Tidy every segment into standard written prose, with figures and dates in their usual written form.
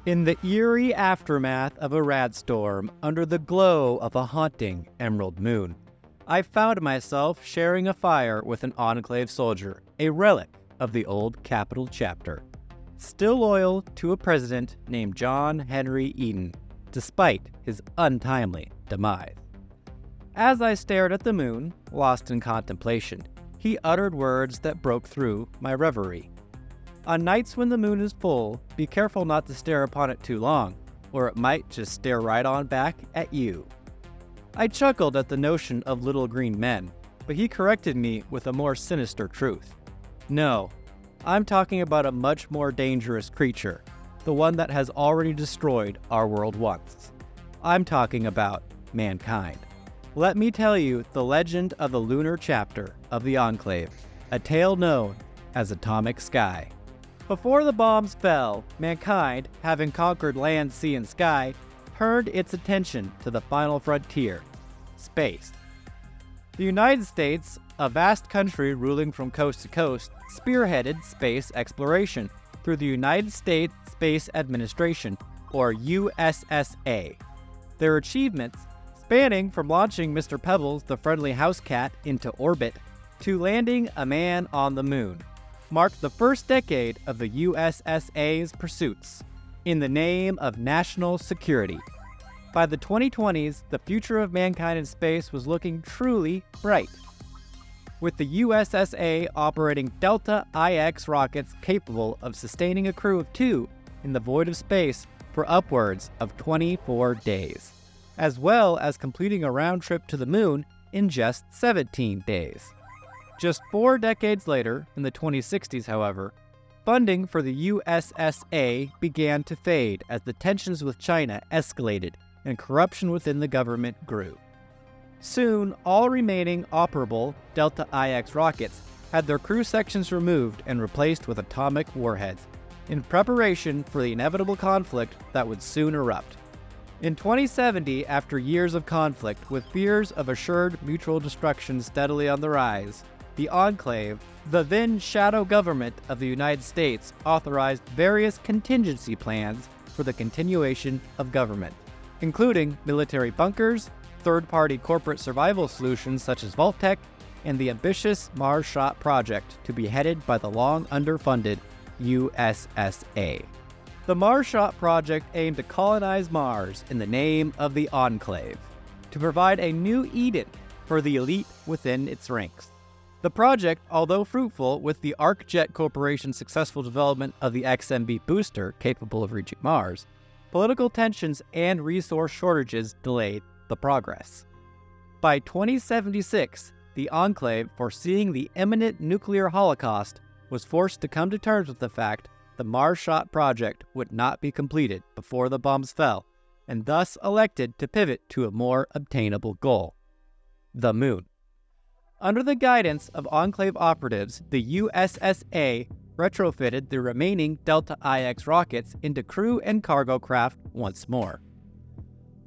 In the eerie aftermath of a radstorm, under the glow of a haunting emerald moon, I found myself sharing a fire with an enclave soldier, a relic of the old Capitol chapter, still loyal to a president named John Henry Eden, despite his untimely demise. As I stared at the moon, lost in contemplation, he uttered words that broke through my reverie. On nights when the moon is full, be careful not to stare upon it too long, or it might just stare right on back at you. I chuckled at the notion of little green men, but he corrected me with a more sinister truth. No, I'm talking about a much more dangerous creature, the one that has already destroyed our world once. I'm talking about mankind. Let me tell you the legend of the lunar chapter of the Enclave, a tale known as Atomic Sky. Before the bombs fell, mankind, having conquered land, sea, and sky, turned its attention to the final frontier, space. The United States, a vast country ruling from coast to coast, spearheaded space exploration through the United States Space Administration, or USSA. Their achievements, spanning from launching Mr. Pebbles, the friendly house cat, into orbit, to landing a man on the moon, marked the first decade of the USSA's pursuits in the name of national security. By the 2020s, the future of mankind in space was looking truly bright, with the USSA operating Delta IX rockets capable of sustaining a crew of 2 in the void of space for upwards of 24 days, as well as completing a round trip to the moon in just 17 days. Just 4 decades later, in the 2060s, however, funding for the USSA began to fade as the tensions with China escalated and corruption within the government grew. Soon, all remaining operable Delta IX rockets had their crew sections removed and replaced with atomic warheads, in preparation for the inevitable conflict that would soon erupt. In 2070, after years of conflict, with fears of assured mutual destruction steadily on the rise, the Enclave, the then shadow government of the United States, authorized various contingency plans for the continuation of government, including military bunkers, third-party corporate survival solutions such as Vault-Tec, and the ambitious Mars Shot project to be headed by the long-underfunded USSA. The Mars Shot project aimed to colonize Mars in the name of the Enclave, to provide a new Eden for the elite within its ranks. The project, although fruitful with the ArcJet Corporation's successful development of the XMB booster capable of reaching Mars, political tensions and resource shortages delayed the progress. By 2076, the Enclave, foreseeing the imminent nuclear holocaust, was forced to come to terms with the fact the Mars Shot project would not be completed before the bombs fell, and thus elected to pivot to a more obtainable goal: the moon. Under the guidance of Enclave operatives, the USSA retrofitted the remaining Delta IX rockets into crew and cargo craft once more.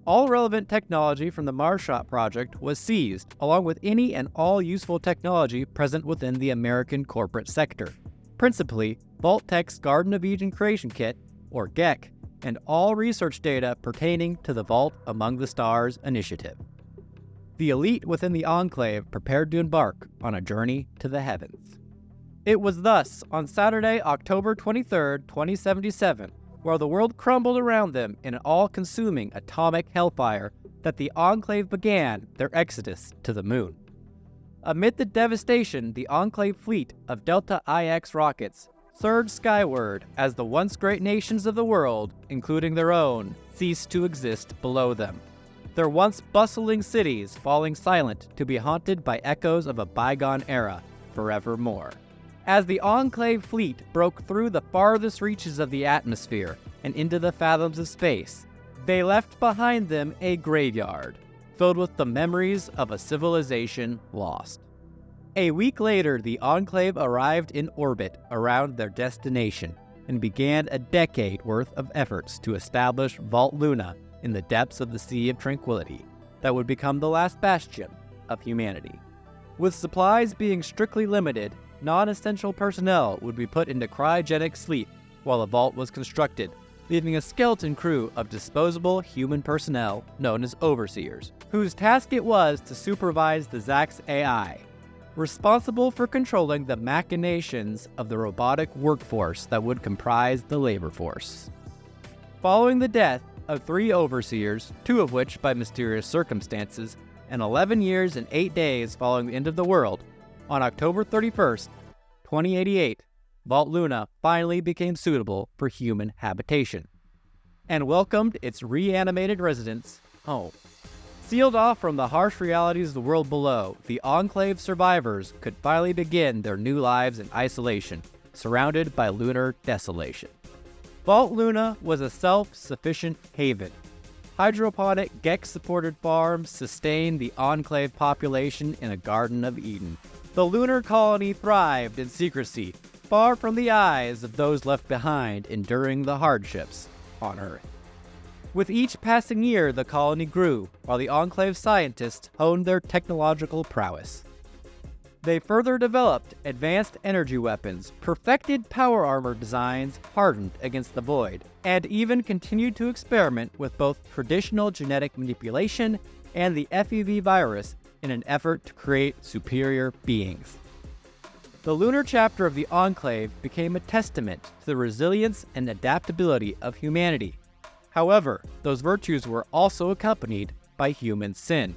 All relevant technology from the Mars Shot project was seized, along with any and all useful technology present within the American corporate sector, principally Vault-Tec's Garden of Eden Creation Kit, or GEC, and all research data pertaining to the Vault Among the Stars initiative. The elite within the Enclave prepared to embark on a journey to the heavens. It was thus, on Saturday, October 23, 2077, while the world crumbled around them in an all-consuming atomic hellfire, that the Enclave began their exodus to the moon. Amid the devastation, the Enclave fleet of Delta IX rockets surged skyward as the once great nations of the world, including their own, ceased to exist below them, their once bustling cities falling silent to be haunted by echoes of a bygone era forevermore. As the Enclave fleet broke through the farthest reaches of the atmosphere and into the fathoms of space, they left behind them a graveyard filled with the memories of a civilization lost. A week later, the Enclave arrived in orbit around their destination and began a decade worth of efforts to establish Vault Luna in the depths of the Sea of Tranquility that would become the last bastion of humanity. With supplies being strictly limited, non-essential personnel would be put into cryogenic sleep while a vault was constructed, leaving a skeleton crew of disposable human personnel known as overseers, whose task it was to supervise the Zax's AI, responsible for controlling the machinations of the robotic workforce that would comprise the labor force. Following the death of 3 overseers, 2 of which by mysterious circumstances, and 11 years and 8 days following the end of the world, on October 31st, 2088, Vault Luna finally became suitable for human habitation, and welcomed its reanimated residents home. Sealed off from the harsh realities of the world below, the Enclave survivors could finally begin their new lives in isolation, surrounded by lunar desolation. Vault Luna was a self-sufficient haven. Hydroponic, Gex-supported farms sustained the Enclave population in a Garden of Eden. The lunar colony thrived in secrecy, far from the eyes of those left behind enduring the hardships on Earth. With each passing year, the colony grew, while the Enclave scientists honed their technological prowess. They further developed advanced energy weapons, perfected power armor designs hardened against the void, and even continued to experiment with both traditional genetic manipulation and the FEV virus in an effort to create superior beings. The lunar chapter of the Enclave became a testament to the resilience and adaptability of humanity. However, those virtues were also accompanied by human sin.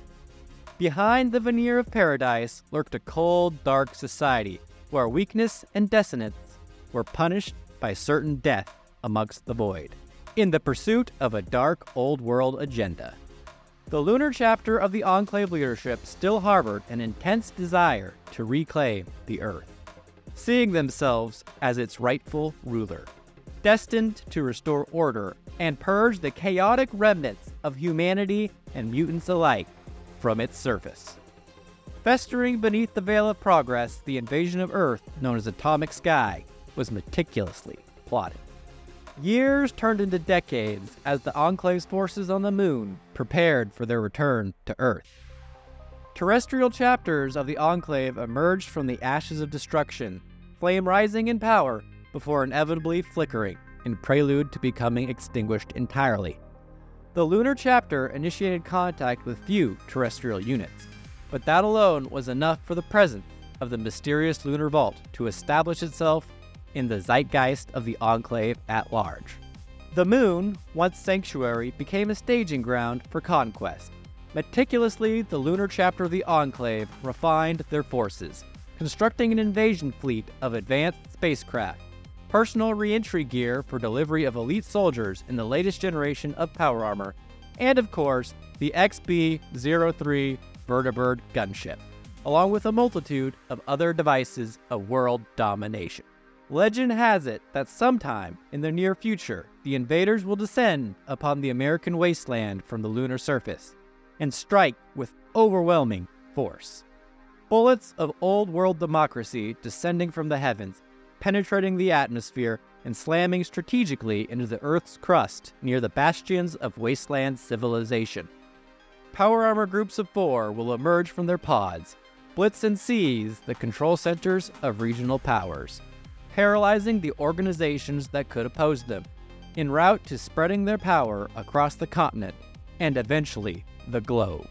Behind the veneer of paradise lurked a cold, dark society where weakness and dissonance were punished by certain death amongst the void, in the pursuit of a dark old world agenda. The lunar chapter of the Enclave leadership still harbored an intense desire to reclaim the Earth, seeing themselves as its rightful ruler, destined to restore order and purge the chaotic remnants of humanity and mutants alike from its surface. Festering beneath the veil of progress, the invasion of Earth, known as Atomic Sky, was meticulously plotted. Years turned into decades as the Enclave's forces on the Moon prepared for their return to Earth. Terrestrial chapters of the Enclave emerged from the ashes of destruction, flame rising in power before inevitably flickering in prelude to becoming extinguished entirely. The lunar chapter initiated contact with few terrestrial units, but that alone was enough for the presence of the mysterious lunar vault to establish itself in the zeitgeist of the Enclave at large. The Moon, once sanctuary, became a staging ground for conquest. Meticulously, the lunar chapter of the Enclave refined their forces, constructing an invasion fleet of advanced spacecraft, personal re-entry gear for delivery of elite soldiers in the latest generation of power armor, and of course, the XB-03 Vertibird gunship, along with a multitude of other devices of world domination. Legend has it that sometime in the near future, the invaders will descend upon the American wasteland from the lunar surface and strike with overwhelming force. Bullets of old-world democracy descending from the heavens, penetrating the atmosphere and slamming strategically into the Earth's crust near the bastions of wasteland civilization. Power armor groups of 4 will emerge from their pods, blitz and seize the control centers of regional powers, paralyzing the organizations that could oppose them, en route to spreading their power across the continent and eventually the globe.